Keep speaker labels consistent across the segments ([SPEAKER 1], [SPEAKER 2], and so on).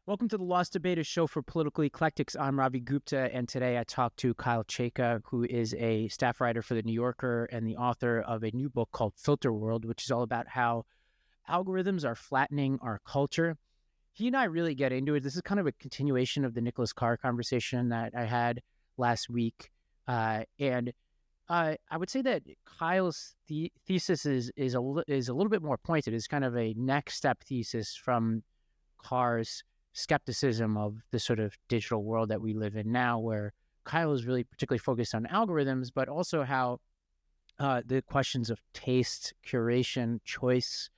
[SPEAKER 1] Welcome to the Lost Debate, a show for political eclectics. I'm Ravi Gupta, and today I talk to Kyle Chayka, who is a staff writer for The New Yorker and the author of a new book called Filterworld, which is all about how algorithms are flattening our culture. He and I really get into it. This is kind of a continuation of the Nicholas Carr conversation that I had last week. And I would say that Kyle's thesis is a little bit more pointed. It's kind of a next step thesis from Carr's skepticism of the sort of digital world that we live in now, where Kyle is really particularly focused on algorithms, but also how the questions of taste, curation, choice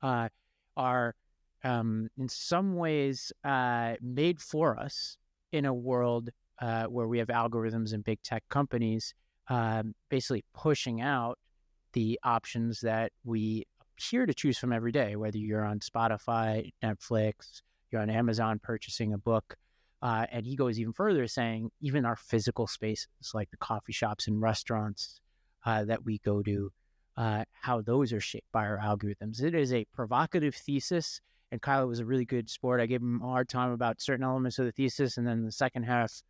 [SPEAKER 1] are in some ways made for us in a world where we have algorithms and big tech companies basically pushing out the options that we appear to choose from every day, whether you're on Spotify, Netflix, you're on Amazon purchasing a book. And he goes even further, saying even our physical spaces, like the coffee shops and restaurants that we go to, how those are shaped by our algorithms. It is a provocative thesis, and Kyle was a really good sport. I gave him a hard time about certain elements of the thesis, and then in the second half,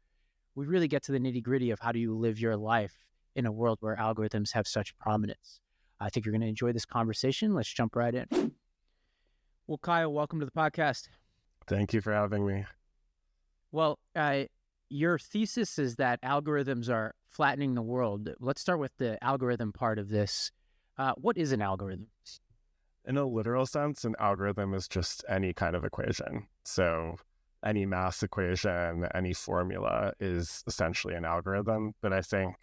[SPEAKER 1] we really get to the nitty-gritty of how do you live your life in a world where algorithms have such prominence. I think you're going to enjoy this conversation. Let's jump right in. Well, Kyle, welcome to the podcast.
[SPEAKER 2] Thank you for having me.
[SPEAKER 1] Well, your thesis is that algorithms are flattening the world. Let's start with the algorithm part of this. What is an algorithm?
[SPEAKER 2] In a literal sense, an algorithm is just any kind of equation. So any math equation, any formula is essentially an algorithm. But I think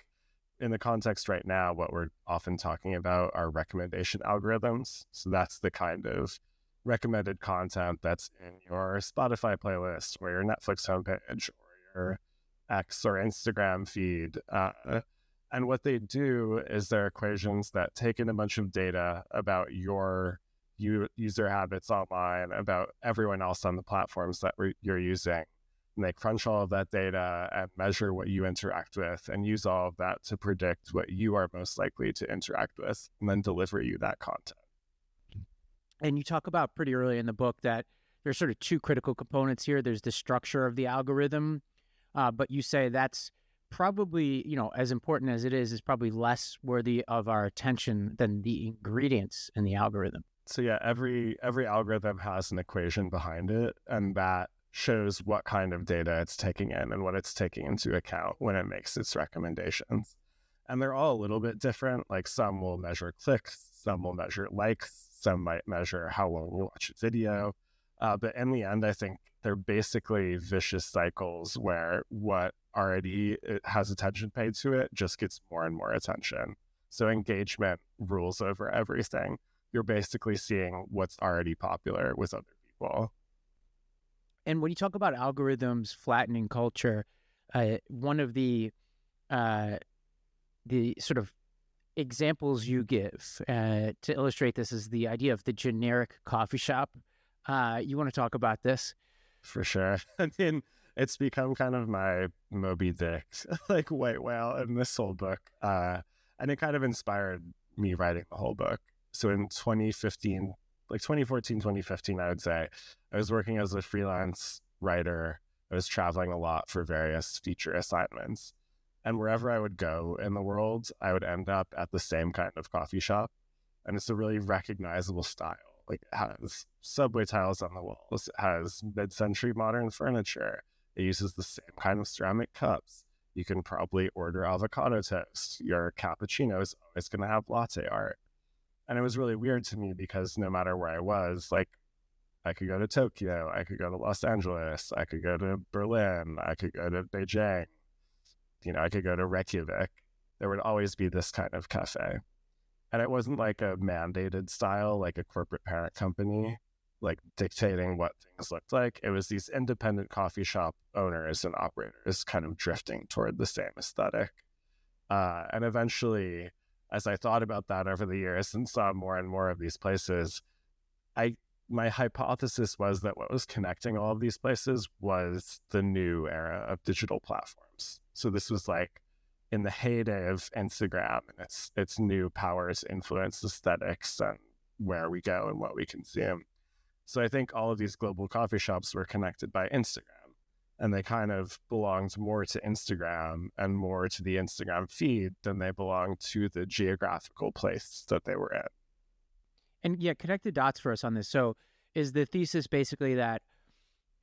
[SPEAKER 2] in the context right now, what we're often talking about are recommendation algorithms. So that's the kind of recommended content that's in your Spotify playlist or your Netflix homepage or your X or Instagram feed. And what they do is they're equations that take in a bunch of data about your user habits online, about everyone else on the platforms that you're using. And they crunch all of that data and measure what you interact with and use all of that to predict what you are most likely to interact with and then deliver you that content.
[SPEAKER 1] And you talk about pretty early in the book that there's sort of two critical components here. There's the structure of the algorithm, but you say that's probably, as important as it is probably less worthy of our attention than the ingredients in the algorithm.
[SPEAKER 2] So yeah, every algorithm has an equation behind it, and that shows what kind of data it's taking in and what it's taking into account when it makes its recommendations. And they're all a little bit different. Like some will measure clicks, some will measure likes, some might measure how long you watch a video. But in the end, I think they're basically vicious cycles where what already has attention paid to it just gets more and more attention. So engagement rules over everything. You're basically seeing what's already popular with other people.
[SPEAKER 1] And when you talk about algorithms flattening culture, one of the sort of examples you give to illustrate this is the idea of the generic coffee shop. You want to talk about this?
[SPEAKER 2] For sure. I mean, it's become kind of my Moby Dick, like white whale in this whole book. And it kind of inspired me writing the whole book. So in 2015, like 2014, 2015, I would say, I was working as a freelance writer. I was traveling a lot for various feature assignments. And wherever I would go in the world, I would end up at the same kind of coffee shop. And it's a really recognizable style. Like it has subway tiles on the walls. It has mid-century modern furniture. It uses the same kind of ceramic cups. You can probably order avocado toast. Your cappuccino is always going to have latte art. And it was really weird to me because no matter where I was, like I could go to Tokyo, I could go to Los Angeles, I could go to Berlin, I could go to Beijing, I could go to Reykjavik. There would always be this kind of cafe. And it wasn't like a mandated style, like a corporate parent company, like dictating what things looked like. It was these independent coffee shop owners and operators kind of drifting toward the same aesthetic. And eventually, as I thought about that over the years and saw more and more of these places, my hypothesis was that what was connecting all of these places was the new era of digital platforms. So this was like in the heyday of Instagram and its new powers influence aesthetics and where we go and what we consume. So I think all of these global coffee shops were connected by Instagram, and they kind of belonged more to Instagram and more to the Instagram feed than they belonged to the geographical place that they were in.
[SPEAKER 1] And yeah, connect the dots for us on this. So is the thesis basically that,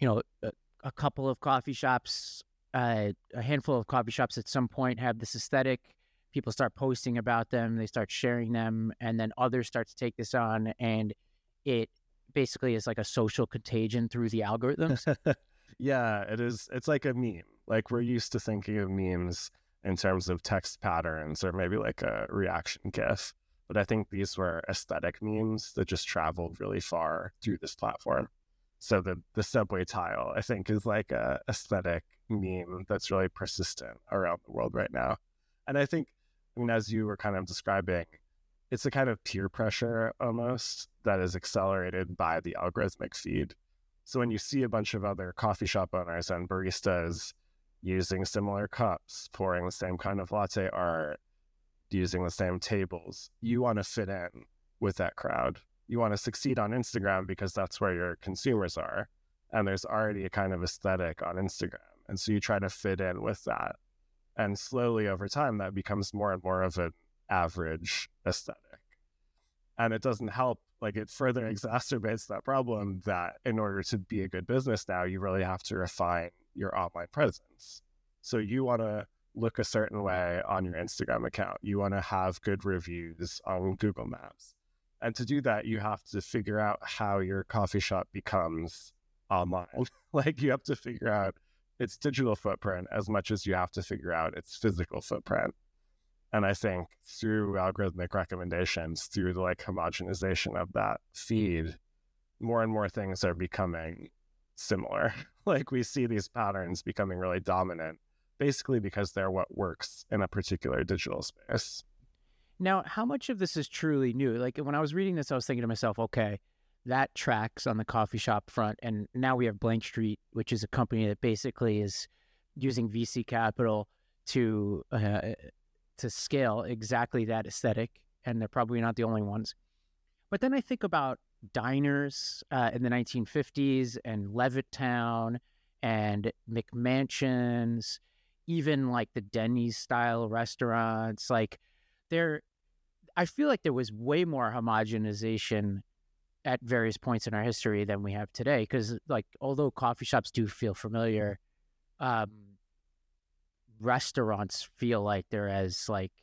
[SPEAKER 1] a couple of coffee shops, a handful of coffee shops at some point have this aesthetic, people start posting about them, they start sharing them, and then others start to take this on, and it basically is like a social contagion through the algorithms?
[SPEAKER 2] Yeah, it is. It's like a meme. Like we're used to thinking of memes in terms of text patterns or maybe like a reaction GIF. But I think these were aesthetic memes that just traveled really far through this platform. So the subway tile, I think, is like a aesthetic meme that's really persistent around the world right now. And I think, as you were kind of describing, it's a kind of peer pressure almost that is accelerated by the algorithmic feed. So when you see a bunch of other coffee shop owners and baristas using similar cups, pouring the same kind of latte art, using the same tables, you want to fit in with that crowd. You want to succeed on Instagram because that's where your consumers are. And there's already a kind of aesthetic on Instagram. And so you try to fit in with that. And slowly over time, that becomes more and more of an average aesthetic. And it doesn't help, like it further exacerbates that problem that in order to be a good business now, you really have to refine your online presence. So you want to look a certain way on your Instagram account. You want to have good reviews on Google Maps. And to do that, you have to figure out how your coffee shop becomes online. Like you have to figure out its digital footprint as much as you have to figure out its physical footprint. And I think through algorithmic recommendations, through the like homogenization of that feed, more and more things are becoming similar. Like we see these patterns becoming really dominant, basically because they're what works in a particular digital space.
[SPEAKER 1] Now, how much of this is truly new? Like when I was reading this, I was thinking to myself, okay, that tracks on the coffee shop front. And now we have Blank Street, which is a company that basically is using VC capital to scale exactly that aesthetic. And they're probably not the only ones. But then I think about diners in the 1950s and Levittown and McMansions, even like the Denny's style restaurants. Like I feel like there was way more homogenization at various points in our history than we have today. Because like, although coffee shops do feel familiar, restaurants feel like they're as like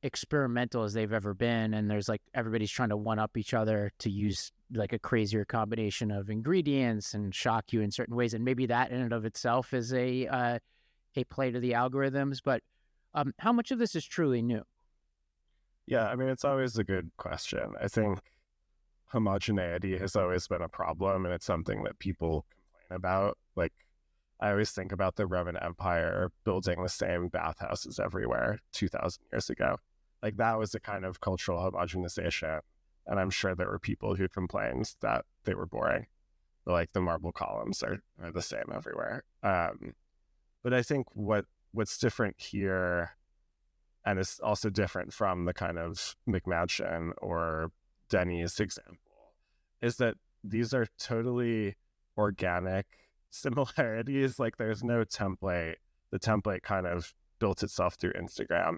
[SPEAKER 1] experimental as they've ever been, and there's like everybody's trying to one up each other to use like a crazier combination of ingredients and shock you in certain ways, and maybe that in and of itself is a play to the algorithms. But how much of this is truly new?
[SPEAKER 2] Yeah, I mean, it's always a good question. I think homogeneity has always been a problem, and it's something that people complain about. Like, I always think about the Roman Empire building the same bathhouses everywhere 2,000 years ago. Like, that was a kind of cultural homogenization, and I'm sure there were people who complained that they were boring. Like, the marble columns are the same everywhere. But I think what's different here, and it's also different from the kind of McMansion or Denny's example, is that these are totally organic similarities. Like there's no template. The template kind of built itself through Instagram.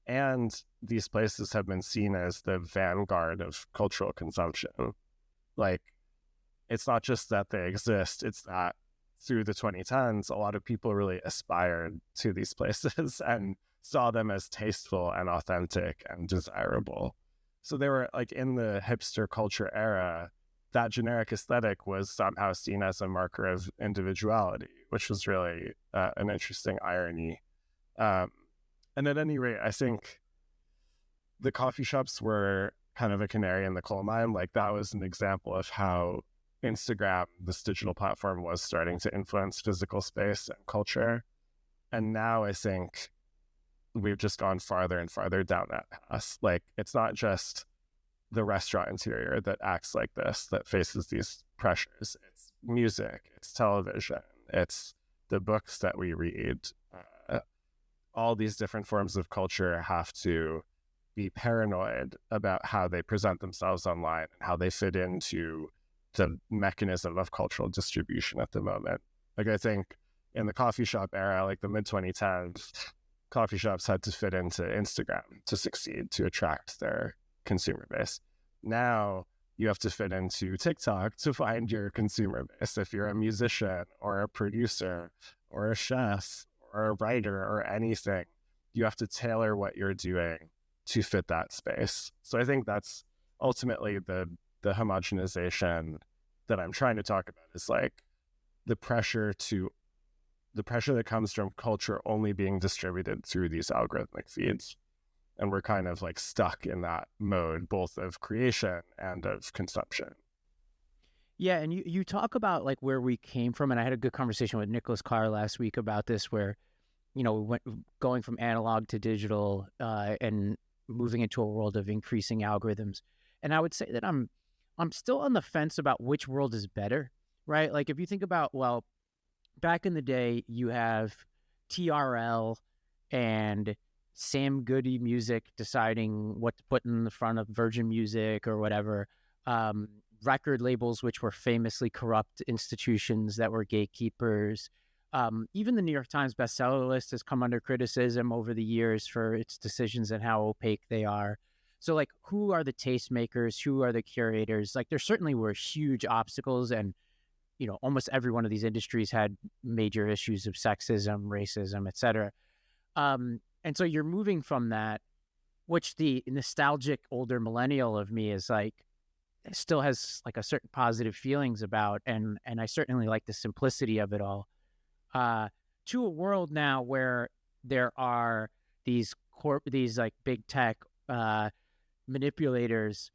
[SPEAKER 2] And these places have been seen as the vanguard of cultural consumption. Like it's not just that they exist, it's that through the 2010s, a lot of people really aspired to these places and saw them as tasteful and authentic and desirable. So they were like in the hipster culture era, that generic aesthetic was somehow seen as a marker of individuality, which was really an interesting irony. And at any rate, I think the coffee shops were kind of a canary in the coal mine. Like that was an example of how Instagram, this digital platform, was starting to influence physical space and culture. And now I think we've just gone farther and farther down that path. Like it's not just the restaurant interior that acts like this, that faces these pressures. It's music, it's television, it's the books that we read. All these different forms of culture have to be paranoid about how they present themselves online and how they fit into the mechanism of cultural distribution at the moment. Like, I think in the coffee shop era, like the mid 2010s, coffee shops had to fit into Instagram to succeed, to attract their consumer base. Now you have to fit into TikTok to find your consumer base. If you're a musician or a producer or a chef or a writer or anything, you have to tailor what you're doing to fit that space. So I think that's ultimately the homogenization that I'm trying to talk about, is like the pressure that comes from culture only being distributed through these algorithmic feeds. And we're kind of like stuck in that mode, both of creation and of consumption.
[SPEAKER 1] Yeah, and you talk about like where we came from, and I had a good conversation with Nicholas Carr last week about this, where we went going from analog to digital and moving into a world of increasing algorithms. And I would say that I'm still on the fence about which world is better, right? Like if you think about, well, back in the day, you have TRL and Sam Goody Music deciding what to put in the front of Virgin Music or whatever. Record labels, which were famously corrupt institutions that were gatekeepers. Even the New York Times bestseller list has come under criticism over the years for its decisions and how opaque they are. So, like, who are the tastemakers? Who are the curators? Like, there certainly were huge obstacles, and almost every one of these industries had major issues of sexism, racism, etc. And so you're moving from that, which the nostalgic older millennial of me is like, still has like a certain positive feelings about, and I certainly like the simplicity of it all, to a world now where there are these like big tech manipulators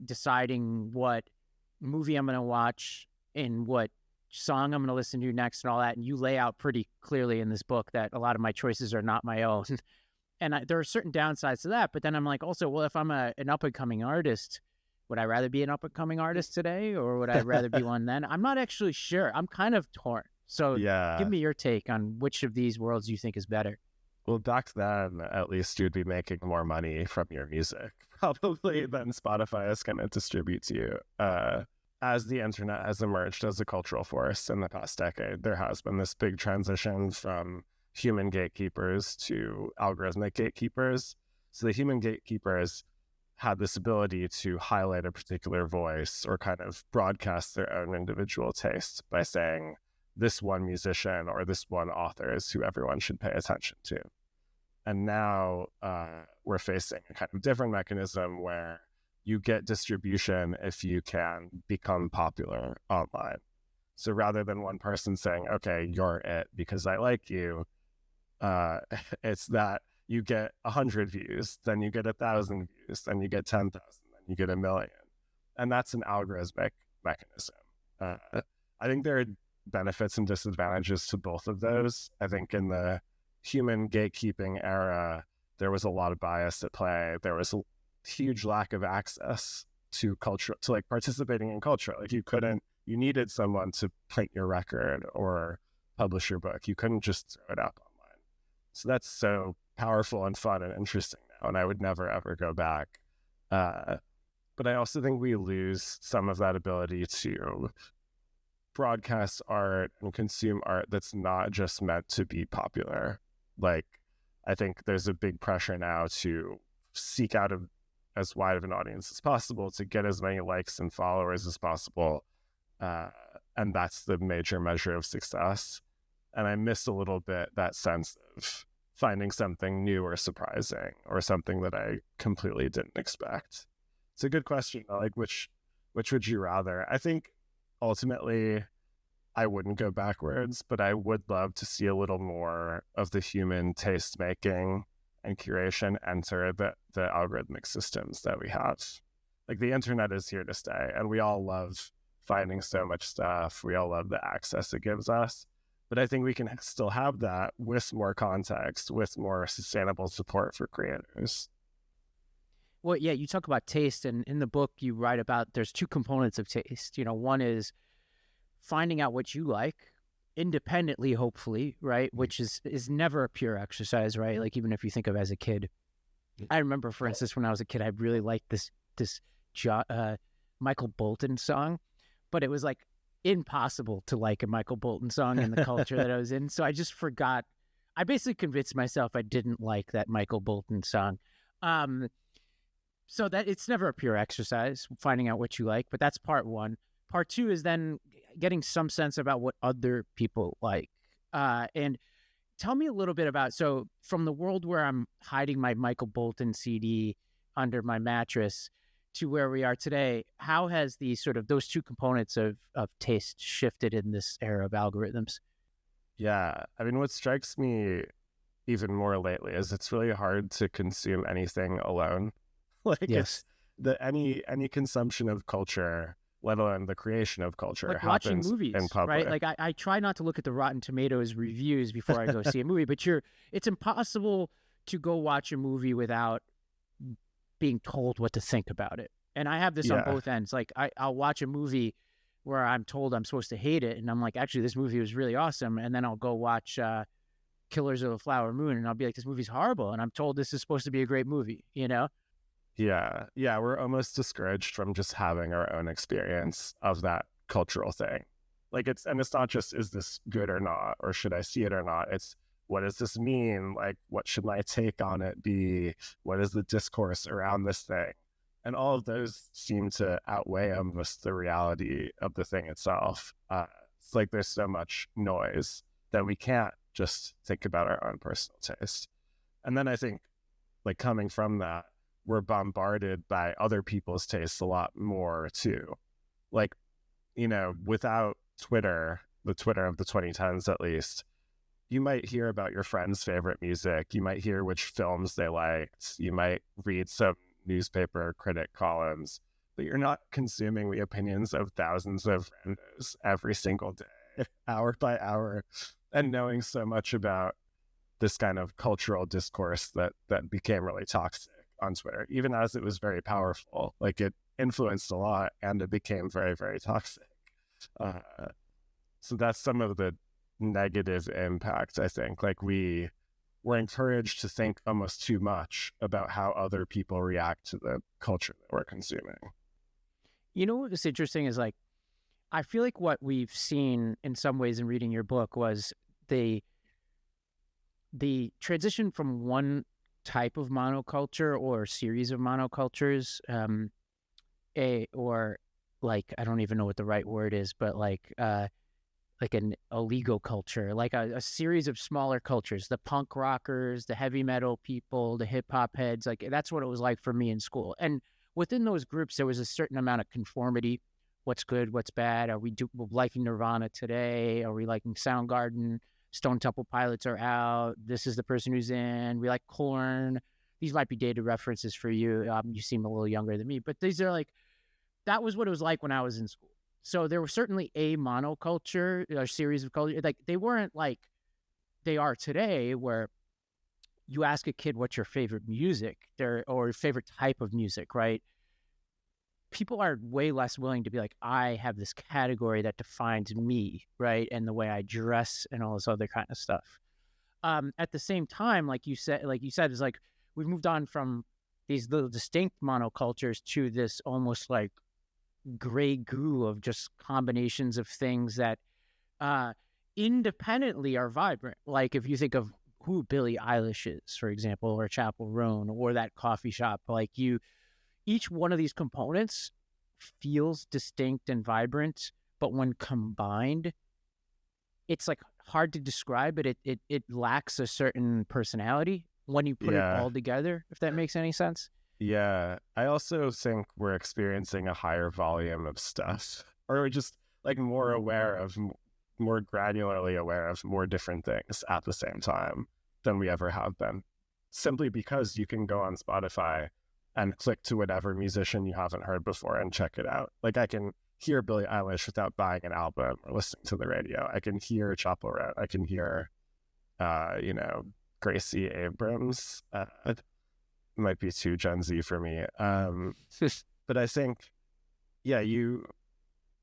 [SPEAKER 1] deciding what movie I'm going to watch and what song I'm going to listen to next and all that. And you lay out pretty clearly in this book that a lot of my choices are not my own. And there are certain downsides to that. But then I'm like, also, well, if I'm an up-and-coming artist, would I rather be an up-and-coming artist today, or would I rather be one then? I'm not actually sure. I'm kind of torn. So give me your take on which of these worlds you think is better.
[SPEAKER 2] Well, back then, at least you'd be making more money from your music, probably, than Spotify is going to distribute to you. As the internet has emerged as a cultural force in the past decade, there has been this big transition from human gatekeepers to algorithmic gatekeepers. So the human gatekeepers had this ability to highlight a particular voice or kind of broadcast their own individual taste by saying this one musician or this one author is who everyone should pay attention to. And now we're facing a kind of different mechanism where you get distribution if you can become popular online. So rather than one person saying, okay, you're it because I like you, it's that you get 100 views, then you get 1,000 views, then you get 10,000, then you get 1 million. And that's an algorithmic mechanism. I think there are benefits and disadvantages to both of those. I think in the human gatekeeping era, there was a lot of bias at play. There was a huge lack of access to culture, to like participating in culture. Like you needed someone to print your record or publish your book. You couldn't just throw it up online. So that's so powerful and fun and interesting now, and I would never ever go back. But I also think we lose some of that ability to broadcast art and consume art that's not just meant to be popular. Like, I think there's a big pressure now to seek out as wide of an audience as possible, to get as many likes and followers as possible. And that's the major measure of success. And I miss a little bit that sense of finding something new or surprising or something that I completely didn't expect. It's a good question. Like, which would you rather? I think ultimately I wouldn't go backwards, but I would love to see a little more of the human taste making and curation enter the algorithmic systems that we have. Like, the internet is here to stay, and we all love finding so much stuff. We all love the access it gives us. But I think we can still have that with more context, with more sustainable support for creators.
[SPEAKER 1] Well, yeah, you talk about taste, and in the book you write about there's two components of taste. One is finding out what you like independently, hopefully, right? Which is never a pure exercise, right? Like, even if you think of as a kid. I remember, for instance, when I was a kid, I really liked this Michael Bolton song. but it was like impossible to like a Michael Bolton song in the culture that I was in. So I just forgot. I basically convinced myself I didn't like that Michael Bolton song. Um, so that it's never a pure exercise finding out what you like, but that's part one. Part two is then getting some sense about what other people like. And tell me a little bit about, so from the world where I'm hiding my Michael Bolton CD under my mattress to where we are today, how has the sort of those two components of taste shifted in this era of algorithms?
[SPEAKER 2] Yeah. I mean, what strikes me even more lately is it's really hard to consume anything alone. Like
[SPEAKER 1] Yes.
[SPEAKER 2] it's any consumption of culture, let alone the creation of culture,
[SPEAKER 1] Like watching
[SPEAKER 2] happens in
[SPEAKER 1] movies, right?
[SPEAKER 2] public.
[SPEAKER 1] Like I try not to look at the Rotten Tomatoes reviews before I go see a movie, but it's impossible to go watch a movie without being told what to think about it. And I have this on
[SPEAKER 2] Yeah.
[SPEAKER 1] both ends. Like I'll watch a movie where I'm told I'm supposed to hate it, and I'm like, actually, this movie was really awesome. And then I'll go watch Killers of the Flower Moon, and I'll be like, this movie's horrible, and I'm told this is supposed to be a great movie. You know?
[SPEAKER 2] Yeah. Yeah. We're almost discouraged from just having our own experience of that cultural thing. Like it's not just, is this good or not, or should I see it or not? It's, what does this mean? Like, what should my take on it be? What is the discourse around this thing? And all of those seem to outweigh almost the reality of the thing itself. It's like there's so much noise that we can't just think about our own personal taste. And then I think, like, coming from that, we're bombarded by other people's tastes a lot more too. Like, without Twitter, the Twitter of the 2010s at least, you might hear about your friend's favorite music. You might hear which films they liked. You might read some newspaper critic columns, but you're not consuming the opinions of thousands of randos every single day, hour by hour, and knowing so much about this kind of cultural discourse that became really toxic on Twitter, even as it was very powerful. Like, it influenced a lot, and it became very, very toxic. So that's some of the negative impact, I think. Like, we're encouraged to think almost too much about how other people react to the culture that we're consuming.
[SPEAKER 1] You know what's interesting is, like, I feel like what we've seen in some ways in reading your book was the transition from one type of monoculture or series of monocultures, or like, I don't even know what the right word is, but like an illegal culture, like a series of smaller cultures, the punk rockers, the heavy metal people, the hip hop heads. Like, that's what it was like for me in school. And within those groups, there was a certain amount of conformity. What's good, what's bad? Are we liking Nirvana today? Are we liking Soundgarden? Stone Temple Pilots are out. This is the person who's in. We like Korn. These might be dated references for you. You seem a little younger than me, but these are like, that was what it was like when I was in school. So there was certainly a monoculture, a series of culture. Like, they weren't like they are today, where you ask a kid what's your favorite music, or favorite type of music, right? People are way less willing to be like, I have this category that defines me, right? And the way I dress and all this other kind of stuff. At the same time, like you said, is like, we've moved on from these little distinct monocultures to this almost like gray goo of just combinations of things that independently are vibrant. Like, if you think of who Billie Eilish is, for example, or Chapel Roan, or that coffee shop, like, each one of these components feels distinct and vibrant, but when combined, it's like hard to describe, but it lacks a certain personality when you put it
[SPEAKER 2] Yeah.
[SPEAKER 1] all together, if that makes any sense.
[SPEAKER 2] Yeah. I also think we're experiencing a higher volume of stuff, or we're just like more aware of, more granularly aware of more different things at the same time than we ever have been. Simply because you can go on Spotify and click to whatever musician you haven't heard before and check it out. Like, I can hear Billie Eilish without buying an album or listening to the radio. I can hear Chapel Roan. I can hear, Gracie Abrams. Might be too Gen Z for me. But I think, yeah,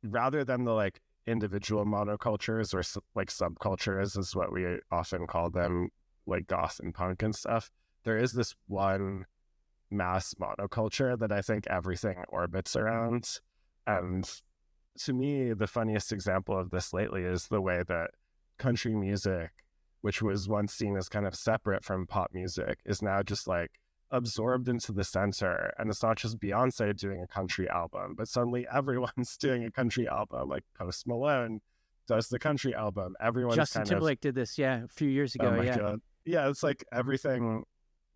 [SPEAKER 2] rather than the like individual monocultures or like subcultures is what we often call them, like goth and punk and stuff, there is this one mass monoculture that I think everything orbits around. And to me, the funniest example of this lately is the way that country music, which was once seen as kind of separate from pop music, is now just like absorbed into the center. And it's not just Beyonce doing a country album, but suddenly everyone's doing a country album. Like Post Malone does the country album. Everyone's
[SPEAKER 1] Justin
[SPEAKER 2] kind
[SPEAKER 1] Timberlake did this, yeah, a few years ago.
[SPEAKER 2] oh my
[SPEAKER 1] Yeah.
[SPEAKER 2] God. Yeah, it's like everything.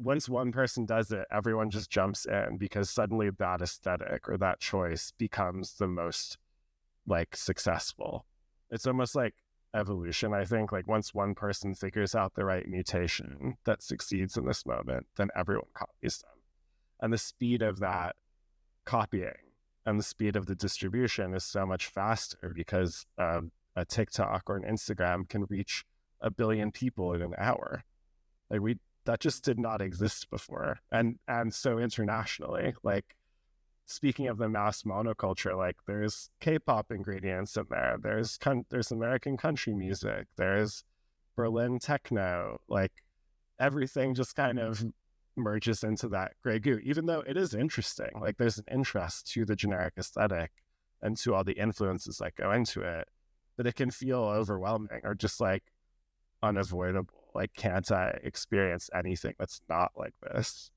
[SPEAKER 2] Once one person does it, everyone just jumps in because suddenly that aesthetic or that choice becomes the most like successful. It's almost like evolution, I think. Like once one person figures out the right mutation that succeeds in this moment, then everyone copies them. And the speed of that copying and the speed of the distribution is so much faster because a TikTok or an Instagram can reach 1 billion people in an hour. Like that just did not exist before. And so internationally, like speaking of the mass monoculture, like there's K-pop ingredients in there. There's American country music. There's Berlin techno. Like everything just kind of merges into that gray goo, even though it is interesting. Like there's an interest to the generic aesthetic and to all the influences that go into it, but it can feel overwhelming or just like unavoidable. Like, can't I experience anything that's not like this?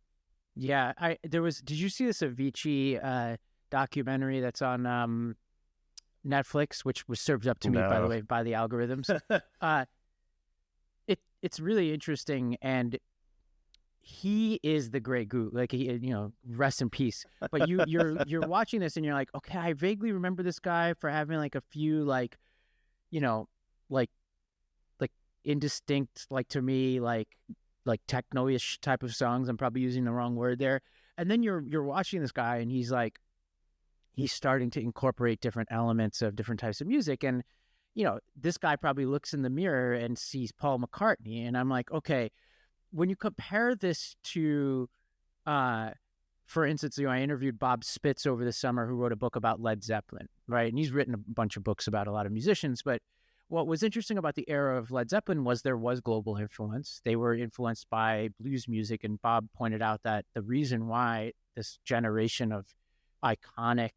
[SPEAKER 1] Yeah, did you see this Avicii documentary that's on Netflix, which was served up to me, by the way, by the algorithms? It's really interesting, and he is the gray goo. Like, he, rest in peace. But you're watching this and you're like, okay, I vaguely remember this guy for having like a few like indistinct, like to me, like techno-ish type of songs. I'm probably using the wrong word there. And then you're watching this guy and he's starting to incorporate different elements of different types of music. And, this guy probably looks in the mirror and sees Paul McCartney. And I'm like, okay, when you compare this to, for instance, I interviewed Bob Spitz over the summer, who wrote a book about Led Zeppelin, right? And he's written a bunch of books about a lot of musicians, but what was interesting about the era of Led Zeppelin was there was global influence. They were influenced by blues music, and Bob pointed out that the reason why this generation of iconic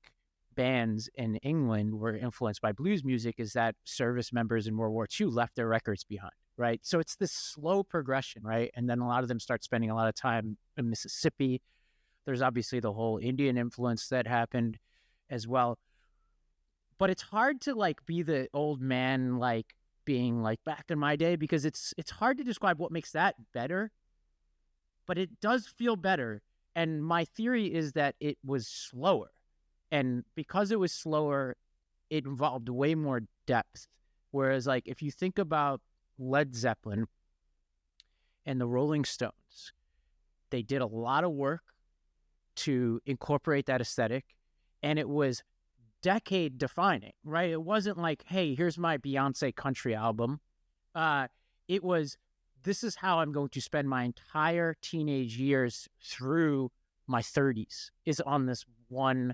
[SPEAKER 1] bands in England were influenced by blues music is that service members in World War II left their records behind, right? So it's this slow progression, right? And then a lot of them start spending a lot of time in Mississippi. There's obviously the whole Indian influence that happened as well. But it's hard to like be the old man, like being like back in my day, because it's hard to describe what makes that better, but it does feel better. And my theory is that it was slower. And because it was slower, it involved way more depth. Whereas like if you think about Led Zeppelin and the Rolling Stones, they did a lot of work to incorporate that aesthetic, and it was decade defining, right? It wasn't like, hey, here's my Beyonce country album. It was, this is how I'm going to spend my entire teenage years through my 30s, is on this one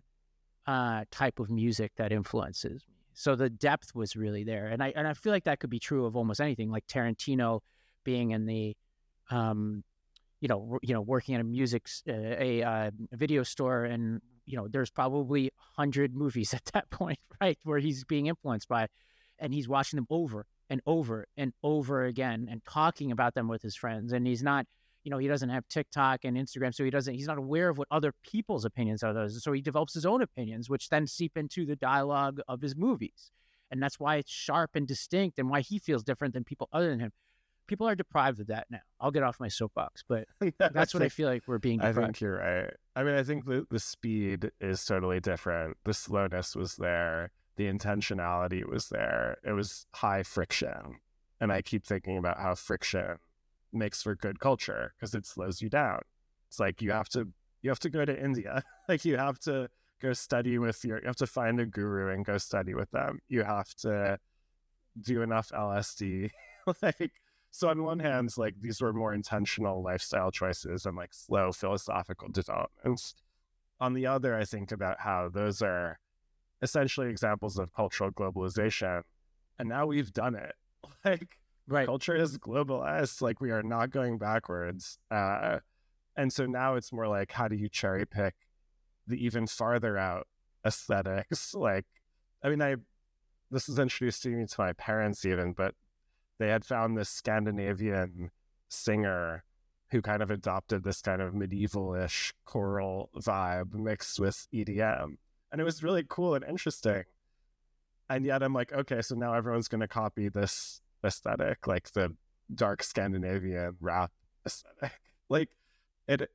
[SPEAKER 1] type of music that influences me. So the depth was really there. And I feel like that could be true of almost anything, like Tarantino being in the working in a video store, and there's probably 100 movies at that point, right, where he's being influenced by, and he's watching them over and over and over again and talking about them with his friends. And he's not, he doesn't have TikTok and Instagram, so he's not aware of what other people's opinions are. So he develops his own opinions, which then seep into the dialogue of his movies. And that's why it's sharp and distinct, and why he feels different than people other than him. People are deprived of that now. I'll get off my soapbox, but that's what I feel like we're being deprived.
[SPEAKER 2] I think you're right. I mean, I think the speed is totally different. The slowness was there. The intentionality was there. It was high friction. And I keep thinking about how friction makes for good culture, because it slows you down. It's like you have to go to India. Like you have to go study with you have to find a guru and go study with them. You have to do enough LSD. Like, so on one hand, like these were more intentional lifestyle choices and like slow philosophical developments. On the other, I think about how those are essentially examples of cultural globalization. And now we've done it. Like,
[SPEAKER 1] right.
[SPEAKER 2] Culture is globalized. Like, we are not going backwards. And so now it's more like, how do you cherry pick the even farther out aesthetics? Like, I mean, this was introduced to me to my parents even, but they had found this Scandinavian singer who kind of adopted this kind of medieval-ish choral vibe mixed with EDM. And it was really cool and interesting. And yet I'm like, okay, so now everyone's going to copy this aesthetic, like the dark Scandinavian rap aesthetic. Like it,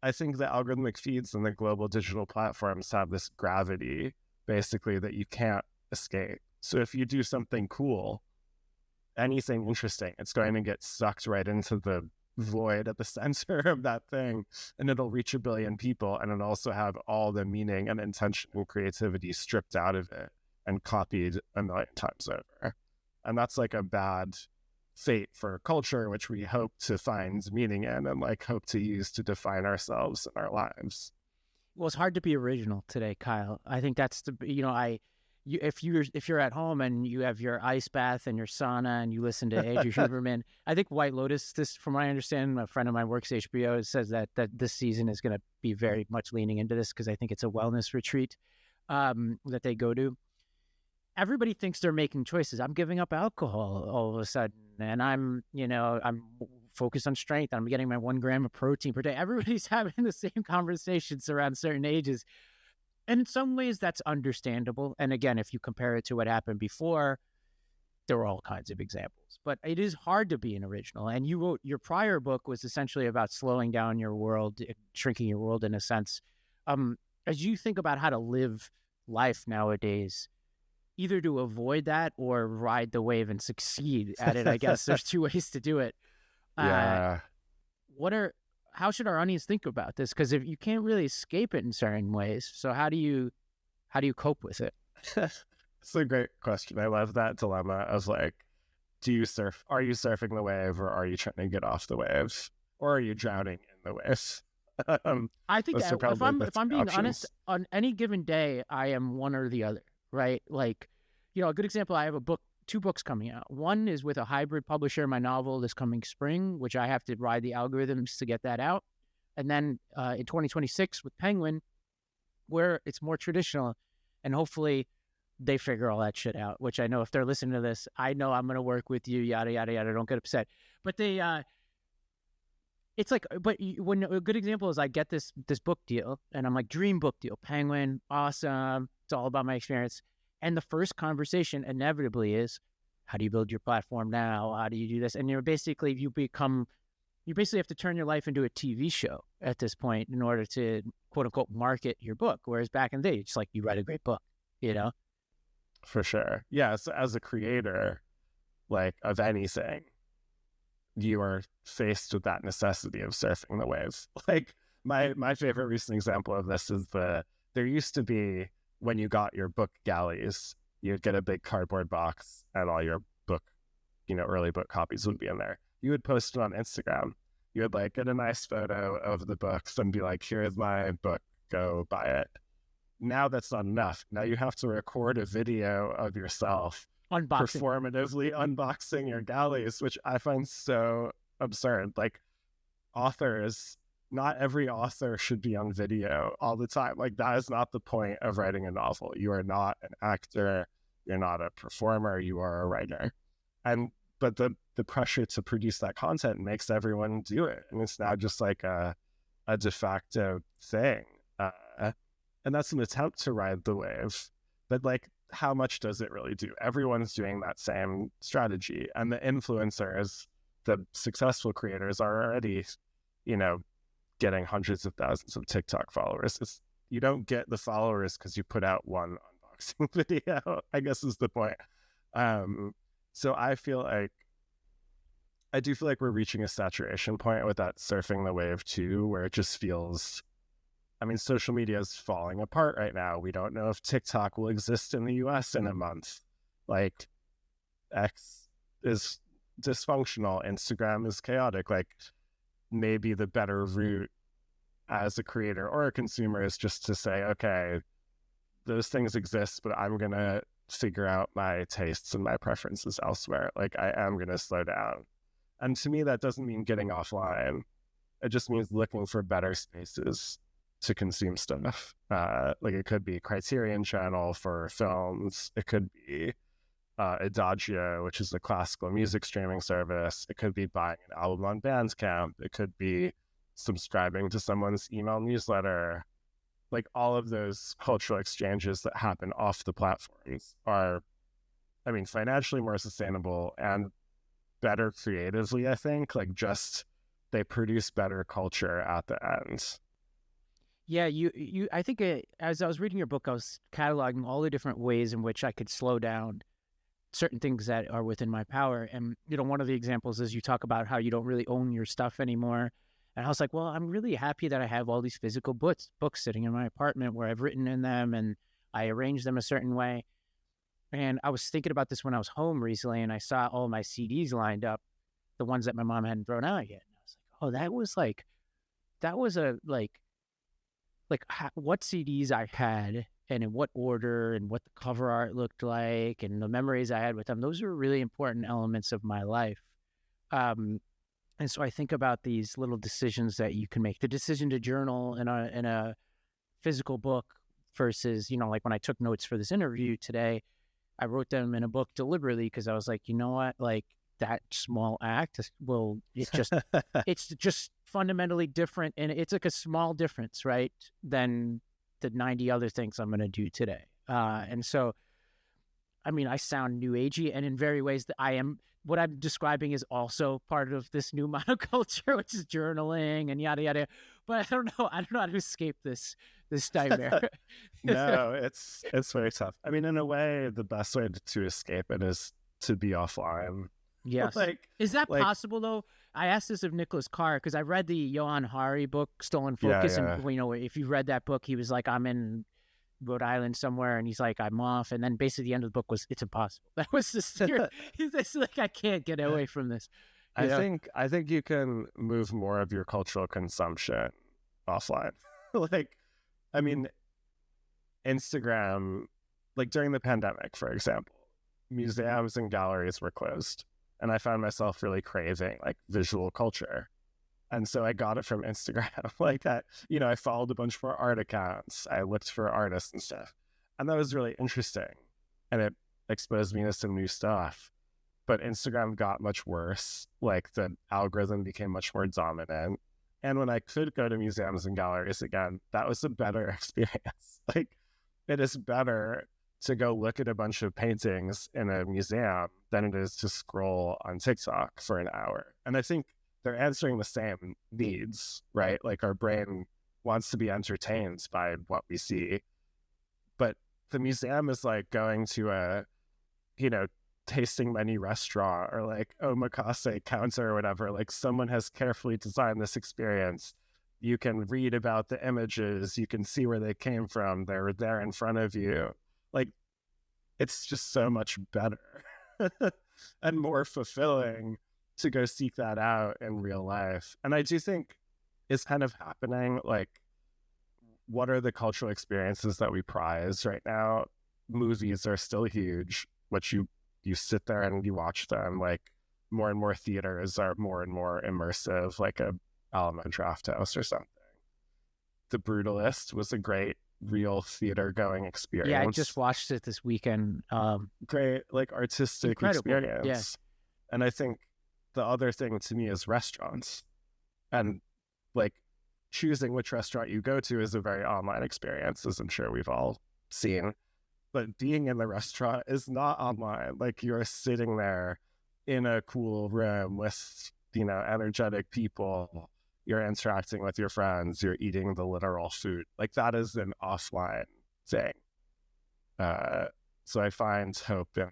[SPEAKER 2] I think the algorithmic feeds and the global digital platforms have this gravity basically that you can't escape. So if you do something cool, anything interesting, it's going to get sucked right into the void at the center of that thing, and it'll reach a billion people, and it'll also have all the meaning and intention and creativity stripped out of it and copied a million times over. And that's like a bad fate for culture, which we hope to find meaning in and like hope to use to define ourselves and our lives.
[SPEAKER 1] Well, it's hard to be original today, Kyle. I think that's the, if you're at home and you have your ice bath and your sauna and you listen to Andrew Huberman, I think White Lotus, this, from what I understand, a friend of mine works at HBO, says that this season is going to be very much leaning into this because I think it's a wellness retreat that they go to. Everybody thinks they're making choices. I'm giving up alcohol all of a sudden, and I'm focused on strength. I'm getting my 1 gram of protein per day. Everybody's having the same conversations around certain ages. And in some ways, that's understandable. And again, if you compare it to what happened before, there were all kinds of examples. But it is hard to be an original. And you wrote, your prior book was essentially about slowing down your world, shrinking your world in a sense. As you think about how to live life nowadays, either to avoid that or ride the wave and succeed at it, I guess there's 2 ways to do it.
[SPEAKER 2] Yeah.
[SPEAKER 1] How should our audience think about this? Because if you can't really escape it in certain ways, so how do you cope with it?
[SPEAKER 2] It's a great question. I love that dilemma of like, do you surf? Are you surfing the wave, or are you trying to get off the wave, or are you drowning in the wave?
[SPEAKER 1] I think if I'm being honest, on any given day, I am one or the other, right? Like, a good example, I have 2 books coming out. One is with a hybrid publisher, my novel this coming spring, which I have to ride the algorithms to get that out. And then in 2026 with Penguin, where it's more traditional, and hopefully they figure all that shit out, which I know if they're listening to this, I know I'm going to work with you, yada, yada, yada. Don't get upset. But it's like, when a good example is I get this book deal and I'm like, dream book deal, Penguin, awesome. It's all about my experience. And the first conversation inevitably is, how do you build your platform now? How do you do this? And you basically have to turn your life into a TV show at this point in order to quote unquote market your book. Whereas back in the day, it's like you write a great book,
[SPEAKER 2] For sure. Yeah. So as a creator, like of anything, you are faced with that necessity of surfing the wave. Like my favorite recent example of this is there used to be, when you got your book galleys, you'd get a big cardboard box and all your book, early book copies would be in there. You would post it on Instagram. You would like get a nice photo of the books and be like, here's my book, go buy it. Now that's not enough. Now you have to record a video of yourself performatively unboxing your galleys, which I find so absurd. Like authors, not every author should be on video all the time. Like that is not the point of writing a novel. You are not an actor. You're not a performer. You are a writer. But the pressure to produce that content makes everyone do it. And it's now just like a de facto thing. And that's an attempt to ride the wave. But like, how much does it really do? Everyone's doing that same strategy. And the influencers, the successful creators are already, getting hundreds of thousands of TikTok followers. You don't get the followers because you put out one unboxing video, I guess is the point. So I do feel like we're reaching a saturation point with that surfing the wave too, where it just feels, social media is falling apart right now. We don't know if TikTok will exist in the US in a month. Like X is dysfunctional. Instagram is chaotic. Like maybe the better route as a creator or a consumer is just to say, okay, those things exist, but I'm going to figure out my tastes and my preferences elsewhere. Like I am going to slow down. And to me, that doesn't mean getting offline. It just means looking for better spaces to consume stuff. Like it could be Criterion Channel for films. It could be Adagio, which is a classical music streaming service. It could be buying an album on Bandcamp. It could be subscribing to someone's email newsletter. Like all of those cultural exchanges that happen off the platforms are, I mean, financially more sustainable and better creatively, I think. Like just they produce better culture at the end.
[SPEAKER 1] Yeah, I think as I was reading your book, I was cataloging all the different ways in which I could slow down certain things that are within my power. And, one of the examples is you talk about how you don't really own your stuff anymore. And I was like, well, I'm really happy that I have all these physical books sitting in my apartment where I've written in them and I arrange them a certain way. And I was thinking about this when I was home recently and I saw all my CDs lined up, the ones that my mom hadn't thrown out yet. And I was like, oh, that was what CDs I had and in what order and what the cover art looked like and the memories I had with them. Those are really important elements of my life. And so I think about these little decisions that you can make. The decision to journal in a physical book versus, like when I took notes for this interview today, I wrote them in a book deliberately because I was like, you know what, like that small act it's just fundamentally different. And it's like a small difference, right, than the 90 other things I'm going to do today. And so, I mean, I sound new agey, and in very ways that what I'm describing is also part of this new monoculture, which is journaling and yada, yada. But I don't know how to escape this nightmare.
[SPEAKER 2] No, it's very tough. I mean, in a way, the best way to escape it is to be offline.
[SPEAKER 1] Yes. Is that possible though? I asked this of Nicholas Carr because I read the Johan Hari book, Stolen Focus. Yeah. And, if you read that book, he was like, I'm in Rhode Island somewhere. And he's like, I'm off. And then basically the end of the book was, it's impossible. That was just, he's like, I can't get away from this.
[SPEAKER 2] I think you can move more of your cultural consumption offline. I mean, Instagram, like during the pandemic, for example, museums and galleries were closed. And I found myself really craving like visual culture. And so I got it from Instagram like that. I followed a bunch more art accounts. I looked for artists and stuff. And that was really interesting. And it exposed me to some new stuff. But Instagram got much worse. Like the algorithm became much more dominant. And when I could go to museums and galleries again, that was a better experience. Like it is better to go look at a bunch of paintings in a museum than it is to scroll on TikTok for an hour. And I think they're answering the same needs, right? Like our brain wants to be entertained by what we see. But the museum is like going to a, tasting menu restaurant or like omakase counter or whatever. Like someone has carefully designed this experience. You can read about the images. You can see where they came from. They're there in front of you. Like, it's just so much better and more fulfilling to go seek that out in real life. And I do think it's kind of happening. Like, what are the cultural experiences that we prize right now? Movies are still huge, which you sit there and you watch them. Like, more and more theaters are more and more immersive, like a Alamo Drafthouse or something. The Brutalist was a great real theater going experience.
[SPEAKER 1] Yeah, I just watched it this weekend.
[SPEAKER 2] Great, like artistic experience. Yeah. And I think the other thing to me is restaurants. And like choosing which restaurant you go to is a very online experience, as I'm sure we've all seen. But being in the restaurant is not online. Like you're sitting there in a cool room with, energetic people. You're interacting with your friends. You're eating the literal food. Like that is an offline thing. So I find hope in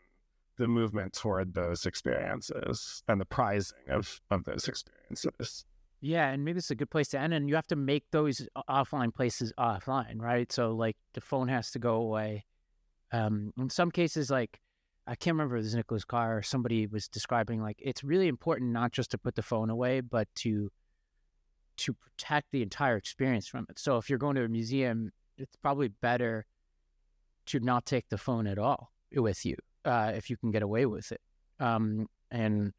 [SPEAKER 2] the movement toward those experiences and the prizing of those experiences.
[SPEAKER 1] Yeah, and maybe it's a good place to end. And you have to make those offline places offline, right? So like the phone has to go away. In some cases, like I can't remember if it was Nicholas Carr or somebody was describing like it's really important not just to put the phone away, but to protect the entire experience from it. So if you're going to a museum, it's probably better to not take the phone at all with you if you can get away with it. And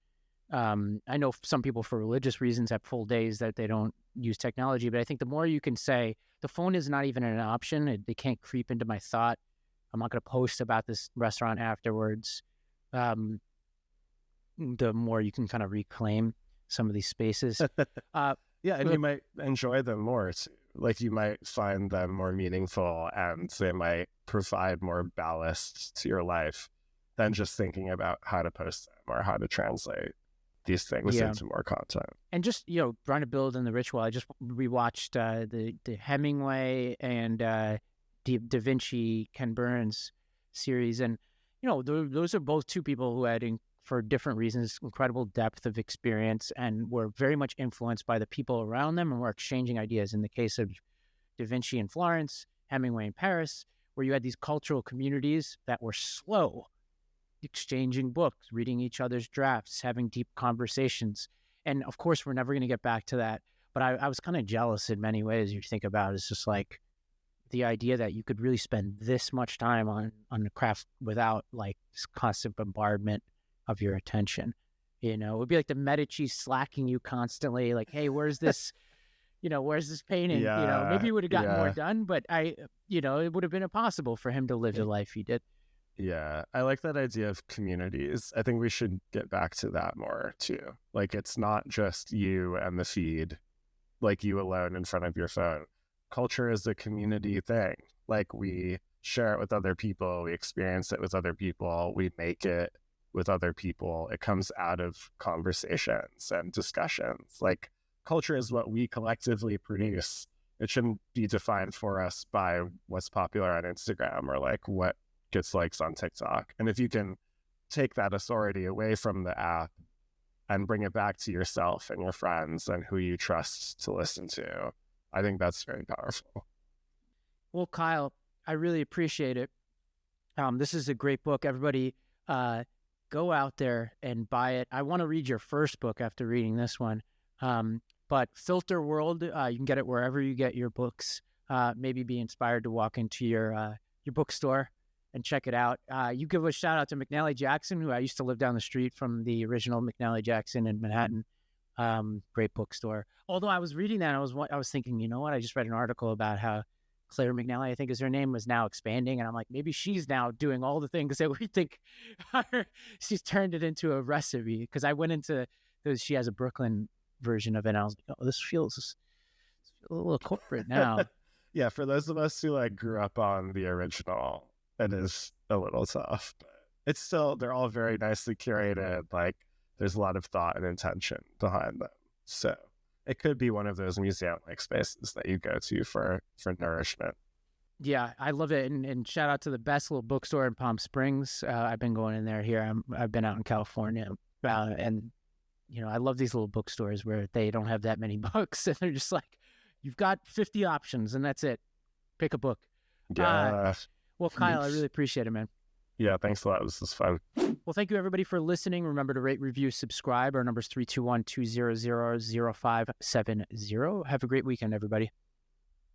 [SPEAKER 1] I know some people for religious reasons have full days that they don't use technology, but I think the more you can say, the phone is not even an option. They can't creep into my thought. I'm not going to post about this restaurant afterwards. The more you can kind of reclaim some of these spaces.
[SPEAKER 2] Yeah, and you might enjoy them more. Like you might find them more meaningful, and they might provide more ballast to your life than just thinking about how to post them or how to translate these things into more content.
[SPEAKER 1] And just, trying to build in the ritual. I just rewatched the Hemingway and Da Vinci, Ken Burns series. And, those are both two people who had, for different reasons, incredible depth of experience and were very much influenced by the people around them and were exchanging ideas. In the case of Da Vinci in Florence, Hemingway in Paris, where you had these cultural communities that were slow, exchanging books, reading each other's drafts, having deep conversations. And of course, we're never going to get back to that. But I was kind of jealous in many ways. You think about it, it's just like the idea that you could really spend this much time on the craft without like this constant bombardment of your attention. It would be like the Medici slacking you constantly, like, hey, where's this, where's this painting? Maybe he would have gotten more done, but it would have been impossible for him to live the life he did.
[SPEAKER 2] Yeah, I like that idea of communities. I think we should get back to that more too. Like, it's not just you and the feed, like you alone in front of your phone. Culture is a community thing. Like, we share it with other people, we experience it with other people, we make it with other people. It comes out of conversations and discussions. Like, culture is what we collectively produce. It shouldn't be defined for us by what's popular on Instagram or like what gets likes on TikTok. And if you can take that authority away from the app and bring it back to yourself and your friends and who you trust to listen to, I think that's very powerful.
[SPEAKER 1] Well, Kyle, I really appreciate it. This is a great book. Everybody, go out there and buy it. I want to read your first book after reading this one. But Filterworld, you can get it wherever you get your books. Maybe be inspired to walk into your bookstore and check it out. You give a shout out to McNally Jackson, who I used to live down the street from the original McNally Jackson in Manhattan. Great bookstore. Although I was reading that, I was thinking, you know what? I just read an article about how Claire McNally, I think is her name, was now expanding. And I'm like, maybe she's now doing all the things that we think she's turned it into a recipe. Because I went into, she has a Brooklyn version of it. And I was like, oh, this feels a little corporate now.
[SPEAKER 2] Yeah, for those of us who like grew up on the original, it is a little tough, but it's still, they're all very nicely curated. Like, there's a lot of thought and intention behind them. So it could be one of those museum-like spaces that you go to for nourishment.
[SPEAKER 1] Yeah, I love it. And shout out to the best little bookstore in Palm Springs. I've been going in there here. I've been out in California. And, I love these little bookstores where they don't have that many books. And they're just like, you've got 50 options and that's it. Pick a book.
[SPEAKER 2] Yeah.
[SPEAKER 1] Well, Kyle, I really appreciate it, man.
[SPEAKER 2] Yeah, thanks a lot. This was fun.
[SPEAKER 1] Well, thank you, everybody, for listening. Remember to rate, review, subscribe. Our number is 321-200-0570. Have a great weekend, everybody.